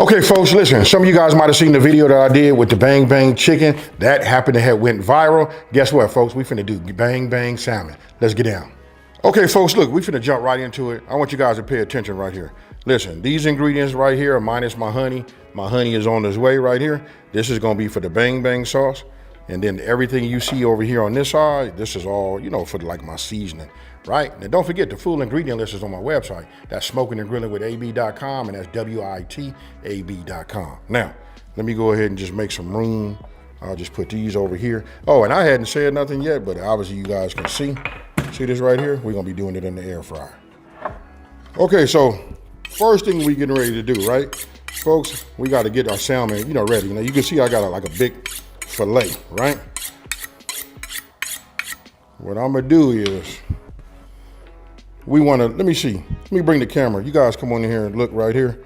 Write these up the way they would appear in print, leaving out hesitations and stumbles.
Okay, folks, listen, some of you guys might have seen the video that I did with the Bang Bang chicken. That happened to have went viral. Guess what, folks? We finna do Bang Bang Salmon. Let's get down. Okay, folks, look, we finna jump right into it. I want you guys to pay attention right here. Listen, these ingredients right here are minus my honey. My honey is on its way right here. This is gonna be for the Bang Bang sauce. And then everything you see over here on this side, this is all, for like my seasoning, right? And don't forget, the full ingredient list is on my website. That's smokingandgrillingwithab.com, and that's WITAB.com. Now, let me go ahead and just make some room. I'll just put these over here. Oh, and I hadn't said nothing yet, but obviously you guys can see. See this right here? We're gonna be doing it in the air fryer. Okay, so first thing we getting ready to do, right? Folks, we gotta get our salmon, ready. Now you can see I got like a big fillet, right? What I'm gonna do is, let me bring the camera. You guys come on in here and look right here.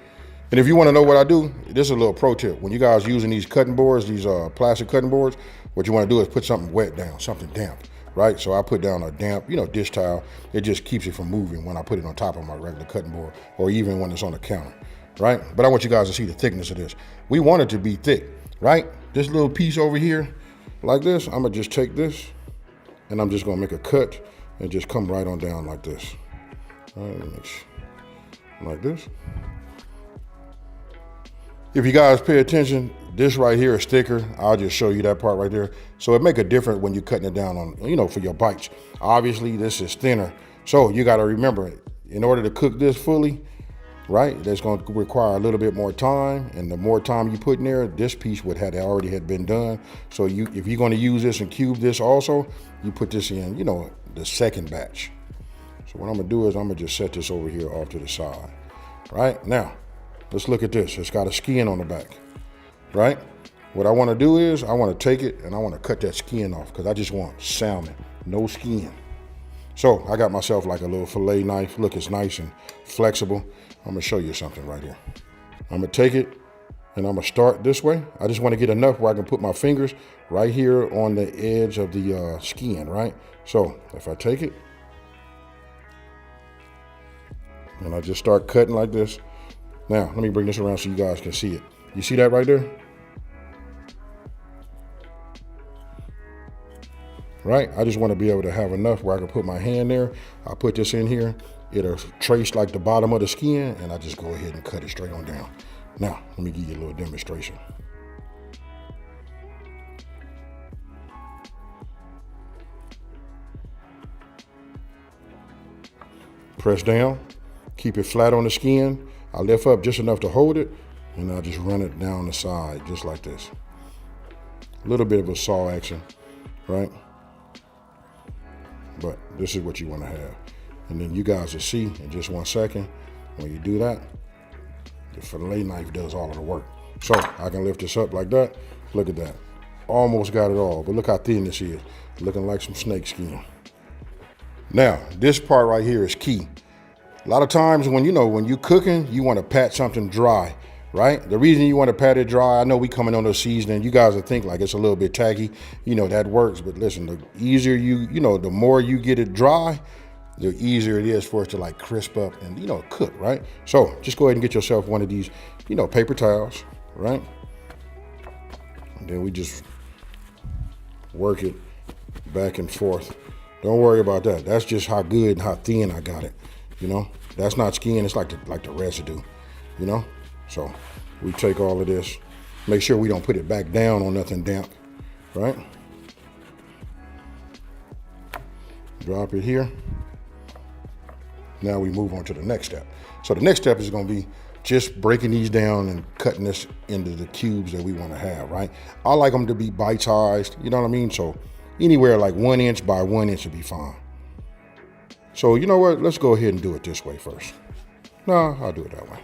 And if you wanna know what I do, this is a little pro tip. When you guys using these cutting boards, these plastic cutting boards, what you wanna do is put something wet down, something damp, right? So I put down a damp, dish towel. It just keeps it from moving when I put it on top of my regular cutting board, or even when it's on the counter, right? But I want you guys to see the thickness of this. We want it to be thick, right? This little piece over here, like this, I'm gonna just take this and I'm just gonna make a cut and just come right on down like this. All right, like this. If you guys pay attention, this right here is thicker. I'll just show you that part right there. So it make a difference when you're cutting it down on, for your bites. Obviously, this is thinner. So you gotta remember, in order to cook this fully, right, that's going to require a little bit more time, and the more time you put in there, this piece already had been done. So if you're going to use this and cube this also, you put this in, the second batch. So what I'm going to do is I'm going to just set this over here off to the side. Right, now let's look at this. It's got a skin on the back, right? What I want to do is I want to take it and I want to cut that skin off, because I just want salmon, no skin. So I got myself like a little fillet knife. Look, it's nice and flexible. I'm gonna show you something right here. I'm gonna take it and I'm gonna start this way. I just wanna get enough where I can put my fingers right here on the edge of the skin, right? So if I take it and I just start cutting like this. Now, let me bring this around so you guys can see it. You see that right there? Right? I just wanna be able to have enough where I can put my hand there. I'll put this in here. It'll trace like the bottom of the skin, and I just go ahead and cut it straight on down. Now, let me give you a little demonstration. Press down, keep it flat on the skin. I lift up just enough to hold it, and I just run it down the side, just like this. A little bit of a saw action, right? But this is what you want to have. And then you guys will see in just 1 second, when you do that, the fillet knife does all of the work. So I can lift this up like that. Look at that. Almost got it all, but look how thin this is. Looking like some snake skin. Now, this part right here is key. A lot of times when you're cooking, you want to pat something dry, right? The reason you want to pat it dry, I know we coming on the seasoning, you guys will think like it's a little bit tacky, that works, but listen, the easier the more you get it dry, the easier it is for it to like crisp up and, cook, right? So just go ahead and get yourself one of these, paper towels, right? And then we just work it back and forth. Don't worry about that. That's just how good and how thin I got it, That's not skin, it's like the residue, So we take all of this, make sure we don't put it back down on nothing damp, right? Drop it here. Now we move on to the next step. So the next step is gonna be just breaking these down and cutting this into the cubes that we wanna have, right? I like them to be bite-sized, you know what I mean? So anywhere like 1 inch by 1 inch would be fine. So you know what, let's go ahead and do it this way first. No, I'll do it that way.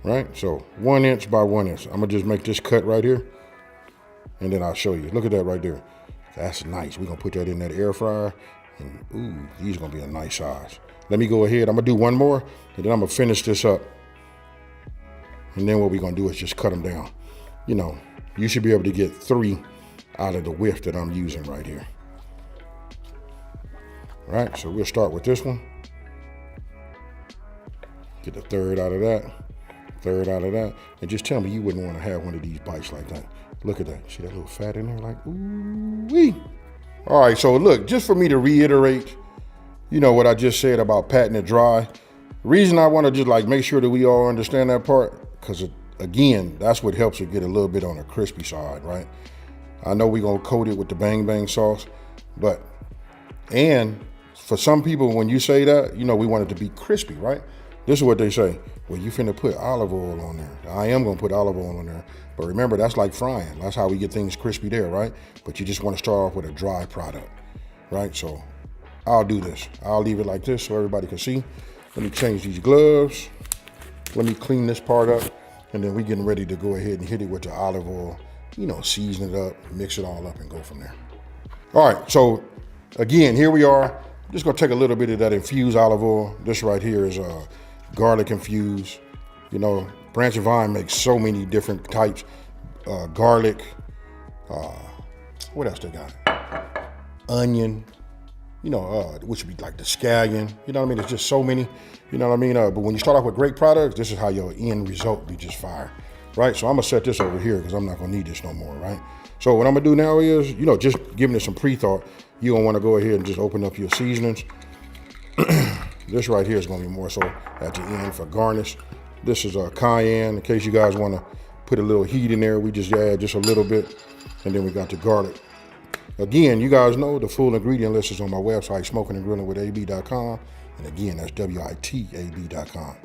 Right, so 1 inch by 1 inch. I'm gonna just make this cut right here, and then I'll show you. Look at that right there. That's nice. We're gonna put that in that air fryer. And ooh, these are gonna be a nice size. Let me go ahead, I'm gonna do one more, and then I'm gonna finish this up. And then what we're gonna do is just cut them down. You should be able to get 3 out of the width that I'm using right here. All right, so we'll start with this one. Get a third out of that, third out of that, and just tell me you wouldn't want to have one of these bites like that. Look at that. See that little fat in there? Like, ooh-wee. All right, so look, just for me to reiterate, you know, what I just said about patting it dry. The reason I want to just like make sure that we all understand that part, because again, that's what helps it get a little bit on the crispy side, right? I know we're going to coat it with the Bang Bang sauce, and for some people, when you say that, you know, we want it to be crispy, right? This is what they say. Well, you finna put olive oil on there. I am gonna put olive oil on there. But remember, that's like frying. That's how we get things crispy there, right? But you just wanna start off with a dry product, right? So I'll do this. I'll leave it like this so everybody can see. Let me change these gloves. Let me clean this part up. And then we're getting ready to go ahead and hit it with the olive oil, you know, season it up, mix it all up and go from there. All right, so again, here we are. I'm just gonna take a little bit of that infused olive oil. This right here is garlic infused. You know, Branch and Vine makes so many different types. Garlic, what else they got? Onion, you know, which would be like the scallion. You know what I mean? There's just so many, you know what I mean? But when you start off with great products, this is how your end result be just fire, right? So I'm gonna set this over here because I'm not gonna need this no more, right? So what I'm gonna do now is, you know, just giving it some pre-thought, you're gonna wanna go ahead and just open up your seasonings. This right here is gonna be more so at the end for garnish. This is a cayenne, in case you guys wanna put a little heat in there, we just add just a little bit. And then we got the garlic. Again, you guys know the full ingredient list is on my website, smokingandgrillingwithab.com. And again, that's WITAB.com.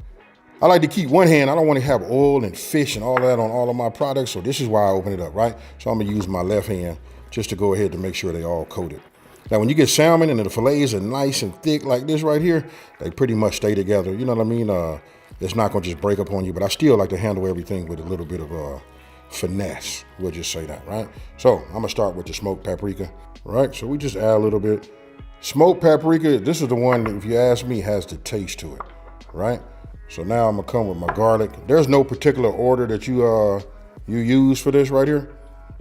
I like to keep one hand. I don't want to have oil and fish and all that on all of my products. So this is why I open it up, right? So I'm gonna use my left hand just to go ahead to make sure they all coated. Now, when you get salmon and the fillets are nice and thick like this right here, they pretty much stay together. You know what I mean? It's not gonna just break up on you, but I still like to handle everything with a little bit of finesse. We'll just say that, right? So I'm gonna start with the smoked paprika, right? So we just add a little bit. Smoked paprika, this is the one that, if you ask me, has the taste to it, right? So now I'm gonna come with my garlic. There's no particular order that you use for this right here.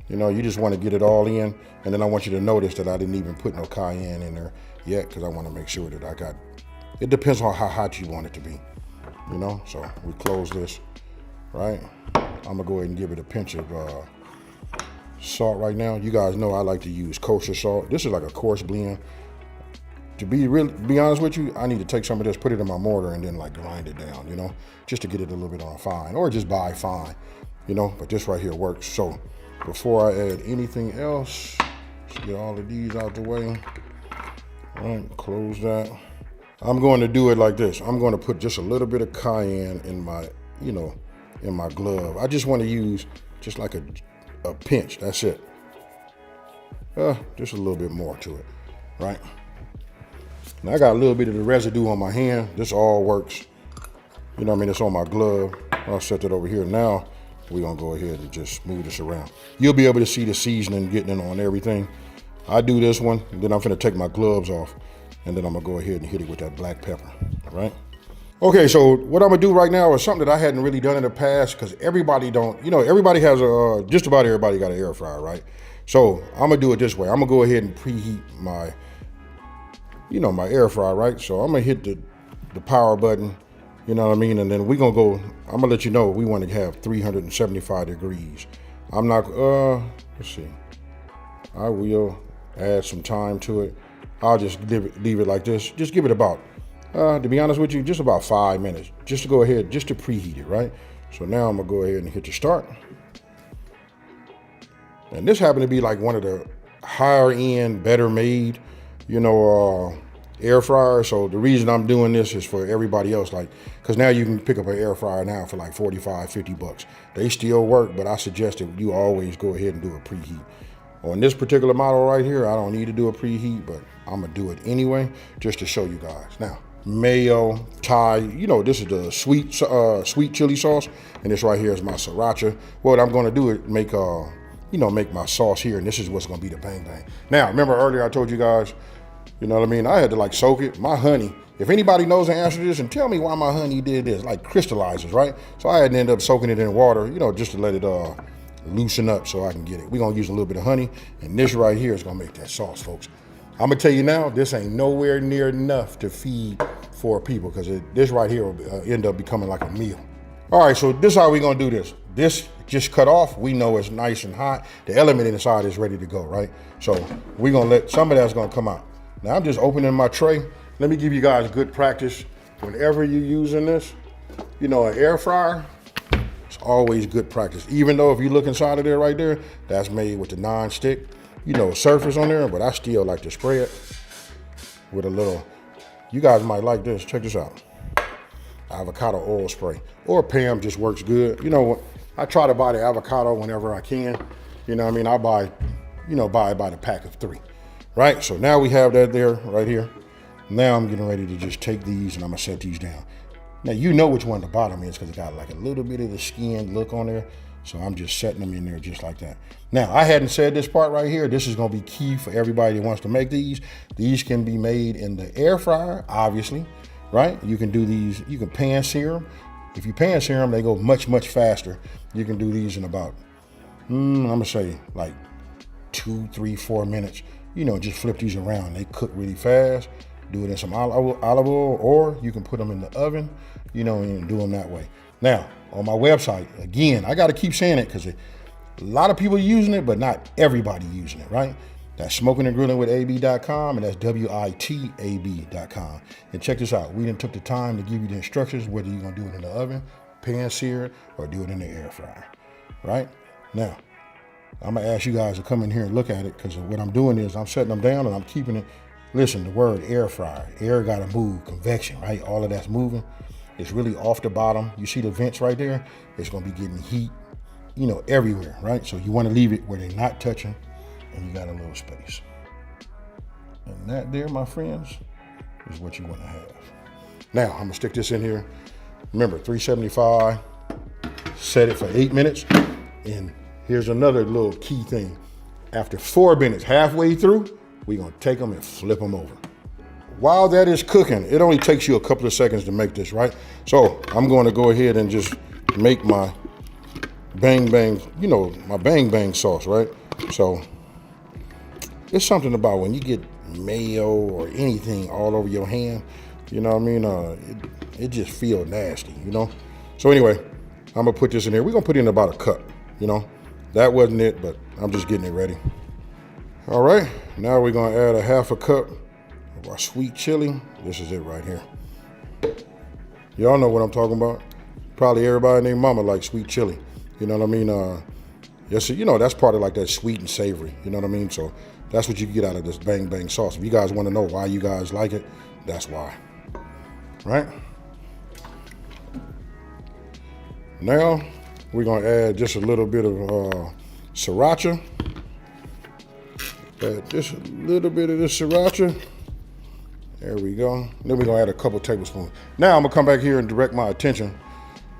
You know, you just want to get it all in. And then I want you to notice that I didn't even put no cayenne in there yet because I want to make sure that I got, it depends on how hot you want it to be, you know? So we close this, right? I'm gonna go ahead and give it a pinch of salt right now. You guys know I like to use kosher salt. This is like a coarse blend. To be honest with you, I need to take some of this, put it in my mortar, and then like grind it down, you know, just to get it a little bit on fine, or just buy fine, you know. But this right here works. So before I add anything else, let's get all of these out the way. All right, close that. I'm going to do it like this. I'm going to put just a little bit of cayenne in my, you know, in my glove. I just want to use just like a pinch. That's it. Just a little bit more to it, right? Now I got a little bit of the residue on my hand. This all works. You know what I mean? It's on my glove. I'll set that over here. Now we're gonna go ahead and just move this around. You'll be able to see the seasoning getting in on everything. I do this one, and then I'm gonna take my gloves off, and then I'm gonna go ahead and hit it with that black pepper, all right? Okay, so what I'm gonna do right now is something that I hadn't really done in the past, because everybody don't, you know, everybody has just about everybody got an air fryer, right? So I'm gonna do it this way. I'm gonna go ahead and preheat my, you know, my air fryer, right? So I'm gonna hit the power button, you know what I mean? And then we're gonna go, I'm gonna let you know we wanna have 375 degrees. I'm not, let's see. I will add some time to it. I'll just leave it like this. Just give it about, to be honest with you, just about 5 minutes, just to go ahead, just to preheat it, right? So now I'm gonna go ahead and hit the start. And this happened to be like one of the higher end, better made, you know, air fryer. So the reason I'm doing this is for everybody else, like, because now you can pick up an air fryer now for like 45, 50 bucks. They still work, but I suggest that you always go ahead and do a preheat. On this particular model right here, I don't need to do a preheat, but I'm gonna do it anyway, just to show you guys. Now, mayo, Thai, you know, this is the sweet chili sauce, and this right here is my sriracha. What I'm gonna do is make my sauce here, and this is what's gonna be the Bang Bang. Now, remember earlier I told you guys, you know what I mean? I had to like soak it. My honey, if anybody knows the answer to this, and tell me why my honey did this, like crystallizes, right? So I had to end up soaking it in water, you know, just to let it loosen up so I can get it. We're gonna use a little bit of honey, and this right here is gonna make that sauce, folks. I'm gonna tell you now, this ain't nowhere near enough to feed 4 people, because this right here will end up becoming like a meal. All right, so this is how we're gonna do this. This just cut off, we know it's nice and hot. The element inside is ready to go, right? So we're gonna let some of that's gonna come out. Now I'm just opening my tray. Let me give you guys good practice. Whenever you're using this, you know, an air fryer, it's always good practice. Even though if you look inside of there right there, that's made with the non-stick, you know, surface on there, but I still like to spray it with a little, you guys might like this, check this out. Avocado oil spray, or Pam just works good. You know what, I try to buy the avocado whenever I can. You know what I mean, I buy the pack of 3, right? So now we have that there, right here. Now I'm getting ready to just take these and I'm gonna set these down. Now you know which one the bottom is because it got like a little bit of the skin look on there. So I'm just setting them in there just like that. Now, I hadn't said this part right here. This is gonna be key for everybody that wants to make these. These can be made in the air fryer, obviously, right? You can do these, you can pan sear them. If you pan sear them, they go much, much faster. You can do these in about, I'm gonna say like 2, 3, 4 minutes. You know, just flip these around. They cook really fast. Do it in some olive oil, or you can put them in the oven, you know, and do them that way. Now, on my website, again, I gotta keep saying it because a lot of people using it, but not everybody using it, right? That's smokingandgrillingwithab.com, and that's WITAB.com. And check this out. We done took the time to give you the instructions, whether you're gonna do it in the oven, pan sear it, or do it in the air fryer, right? Now, I'm gonna ask you guys to come in here and look at it, because what I'm doing is I'm setting them down and I'm keeping it. Listen, the word air fryer, air gotta move, convection, right? All of that's moving. It's really off the bottom. You see the vents right there? It's gonna be getting heat, you know, everywhere, right? So you wanna leave it where they're not touching and you got a little space. And that there, my friends, is what you wanna have. Now, I'm gonna stick this in here. Remember, 375, set it for 8 minutes. And here's another little key thing. After 4 minutes, halfway through, we're gonna take them and flip them over. While that is cooking, it only takes you a couple of seconds to make this, right? So I'm gonna go ahead and just make my Bang Bang, you know, my Bang Bang sauce, right? So it's something about when you get mayo or anything all over your hand, you know what I mean? It just feels nasty, you know? So anyway, I'm gonna put this in here. We're gonna put in about a cup, you know? That wasn't it, but I'm just getting it ready. All right, now we're gonna add a half a cup of our sweet chili. This is it right here. Y'all know what I'm talking about. Probably everybody named mama likes sweet chili. You know what I mean? Yes, you know, that's part of like that sweet and savory, you know what I mean? So that's what you get out of this Bang Bang sauce. If you guys wanna know why you guys like it, that's why, right? Now, we're gonna add just a little bit of sriracha. Add just a little bit of this sriracha. There we go. Then we're gonna add a couple tablespoons. Now I'm gonna come back here and direct my attention,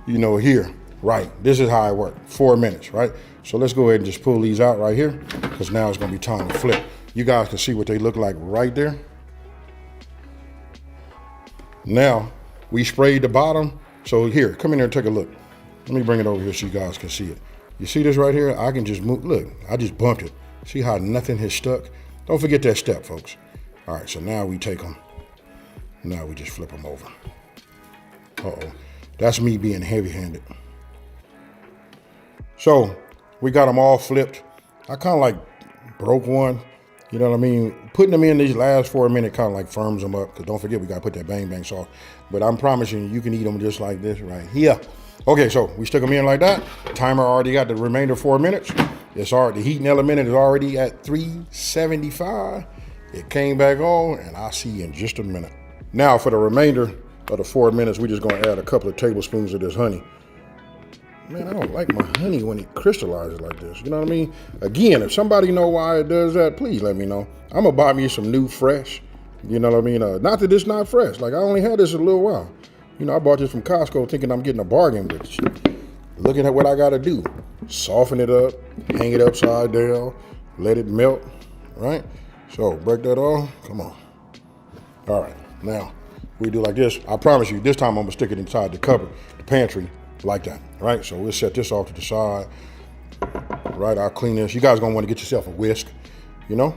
you know, here. Right, this is how it works, 4 minutes, right? So let's go ahead and just pull these out right here, because now it's gonna be time to flip. You guys can see what they look like right there. Now, we sprayed the bottom. So here, come in here and take a look. Let me bring it over here so you guys can see it. You see this right here? I can just move, look, I just bumped it. See how nothing has stuck? Don't forget that step, folks. All right, so now we take them. Now we just flip them over. Uh-oh, that's me being heavy-handed. So we got them all flipped. I kind of like broke one, you know what I mean? Putting them in these last 4 minutes kind of like firms them up, because don't forget we got to put that Bang Bang sauce. But I'm promising you can eat them just like this right here. Okay, so we stuck them in like that. Timer already got the remainder 4 minutes. It's already, the heating element is already at 375. It came back on, and I'll see you in just a minute. Now for the remainder of the 4 minutes, we're just gonna add a couple of tablespoons of this honey. Man, I don't like my honey when it crystallizes like this. You know what I mean? Again, if somebody know why it does that, please let me know. I'm gonna buy me some new fresh. You know what I mean? Not that it's not fresh. Like I only had this a little while. You know, I bought this from Costco thinking I'm getting a bargain with it. Looking at what I gotta do. Soften it up, hang it upside down, let it melt, right? So break that off, come on. All right, now we do like this. I promise you, this time I'm gonna stick it inside the cupboard, the pantry, like that, right? So we'll set this off to the side, right? I'll clean this. You guys gonna wanna get yourself a whisk, you know?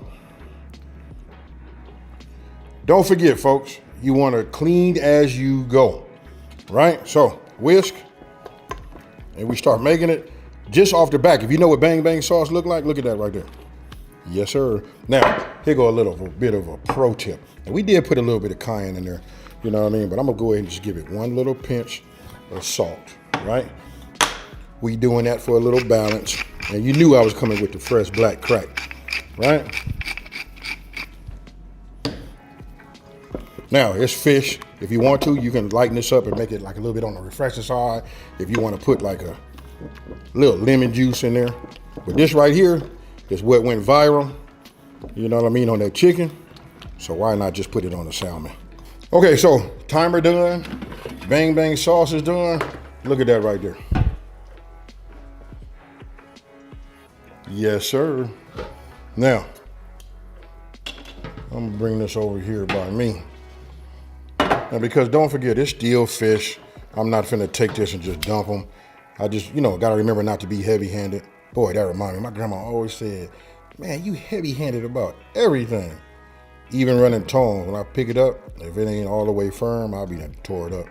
Don't forget, folks, You want to clean as you go, right? So whisk, and we start making it just off the back. If you know what Bang Bang sauce look like, look at that right there. Yes, sir. Now, here go a bit of a pro tip. And we did put a little bit of cayenne in there, you know what I mean? But I'm gonna go ahead and just give it one little pinch of salt, right? We doing that for a little balance. And you knew I was coming with the fresh black crack, right? Now, it's fish. If you want to, you can lighten this up and make it like a little bit on the refreshing side. If you want to put like a little lemon juice in there. But this right here is what went viral, you know what I mean, on that chicken. So why not just put it on the salmon? Okay, so timer done. Bang Bang sauce is done. Look at that right there. Yes, sir. Now, I'm gonna bring this over here by me. Now, because don't forget, it's still fish. I'm not finna take this and just dump them. I just, gotta remember not to be heavy-handed. Boy, that reminds me, my grandma always said, man, you heavy-handed about everything. Even running tongs, when I pick it up, if it ain't all the way firm, I'll be tore it up.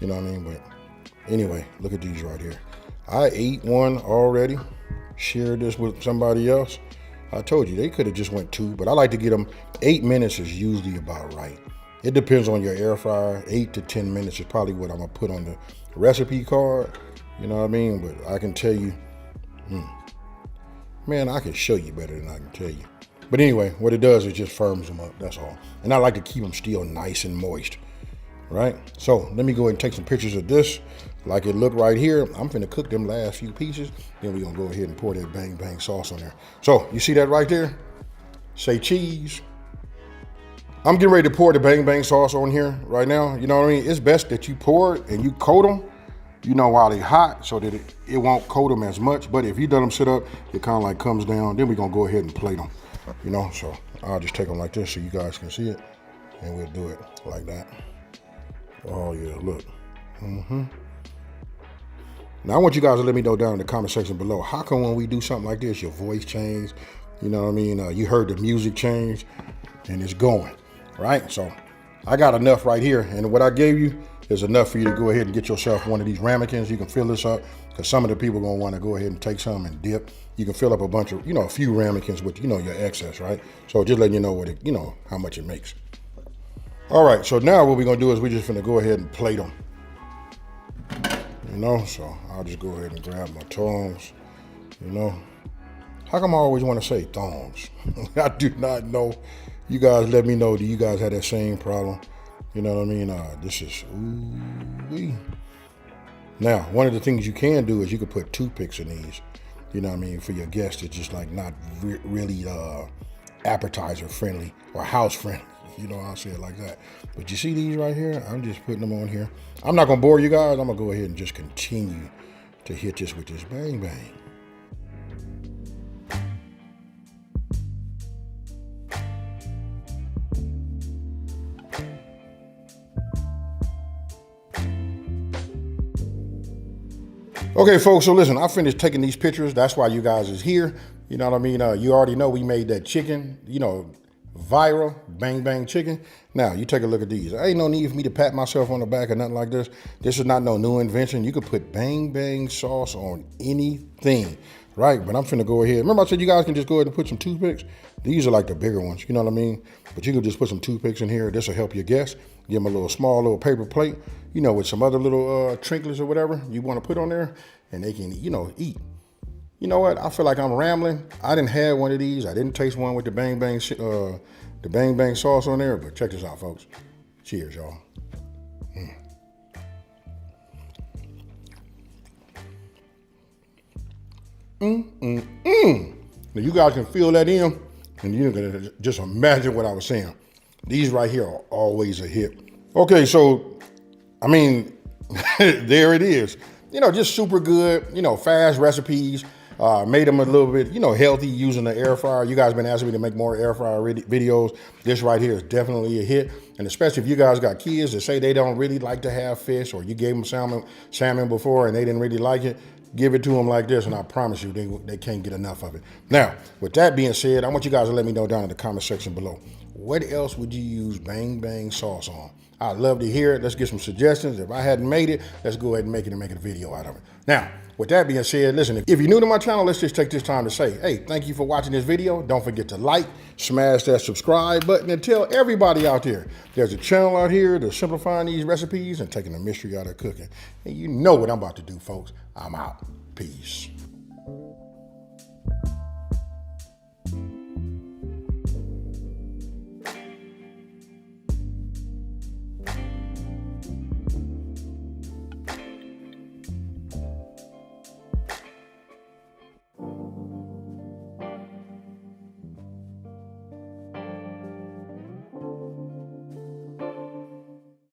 You know what I mean? But anyway, look at these right here. I ate one already, shared this with somebody else. I told you, they could have just went 2, but I like to get them, 8 minutes is usually about right. It depends on your air fryer. 8 to 10 minutes is probably what I'm gonna put on the recipe card. You know what I mean? But I can tell you, man, I can show you better than I can tell you. But anyway, what it does is just firms them up, that's all. And I like to keep them still nice and moist, right? So let me go ahead and take some pictures of this. Like it look right here. I'm finna cook them last few pieces. Then we're gonna go ahead and pour that Bang Bang sauce on there. So you see that right there? Say cheese. I'm getting ready to pour the Bang Bang sauce on here right now. You know what I mean? It's best that you pour it and you coat them, while they're hot, so that it won't coat them as much. But if you let them sit up, it kind of like comes down. Then we're gonna go ahead and plate them, So I'll just take them like this so you guys can see it. And we'll do it like that. Oh yeah, look. Now I want you guys to let me know down in the comment section below, how come when we do something like this, your voice changed? You know what I mean? You heard the music change and it's going, right? So I got enough right here. And what I gave you is enough for you to go ahead and get yourself one of these ramekins. You can fill this up because some of the people are gonna wanna go ahead and take some and dip. You can fill up a bunch of, a few ramekins with, your excess, right? So just letting you know what it, how much it makes. All right, so now what we're gonna do is we're just gonna go ahead and plate them. So I'll just go ahead and grab my tongs, How come I always want to say thongs? I do not know. You guys let me know, do you guys have that same problem? You know what I mean? This is, ooh-wee. Now, one of the things you can do is you can put toothpicks in these, for your guests. It's just like not really appetizer friendly or house friendly. I'll say it like that. But you see these right here? I'm just putting them on here. I'm not gonna bore you guys. I'm gonna go ahead and just continue to hit this with this Bang Bang. Okay, folks, so listen, I finished taking these pictures. That's why you guys is here. You know what I mean? You already know we made that chicken, viral Bang Bang chicken. Now, you take a look at these. There ain't no need for me to pat myself on the back or nothing like this. This is not no new invention. You could put Bang Bang sauce on anything, right? But I'm finna go ahead. Remember I said you guys can just go ahead and put some toothpicks? These are like the bigger ones, you know what I mean? But you can just put some toothpicks in here. This will help your guests. Give them a small little paper plate, with some other little trinkets or whatever you want to put on there, and they can, eat. You know what? I feel like I'm rambling. I didn't have one of these. I didn't taste one with the Bang Bang sauce on there. But check this out, folks. Cheers, y'all. Now you guys can feel that in, and you're gonna just imagine what I was saying. These right here are always a hit. Okay, so I mean, there it is. Just super good. Fast recipes. Made them a little bit, healthy using the air fryer. You guys been asking me to make more air fryer videos. This right here is definitely a hit. And especially if you guys got kids that say they don't really like to have fish, or you gave them salmon before and they didn't really like it, give it to them like this, and I promise you they can't get enough of it. Now, with that being said, I want you guys to let me know down in the comment section below. What else would you use Bang Bang sauce on? I'd love to hear it. Let's get some suggestions. If I hadn't made it, let's go ahead and make it a video out of it. Now, with that being said, listen, if you're new to my channel, let's just take this time to say, hey, thank you for watching this video. Don't forget to like, smash that subscribe button, and tell everybody out there there's a channel out here that's simplifying these recipes and taking the mystery out of cooking. And you know what I'm about to do, folks. I'm out. Peace.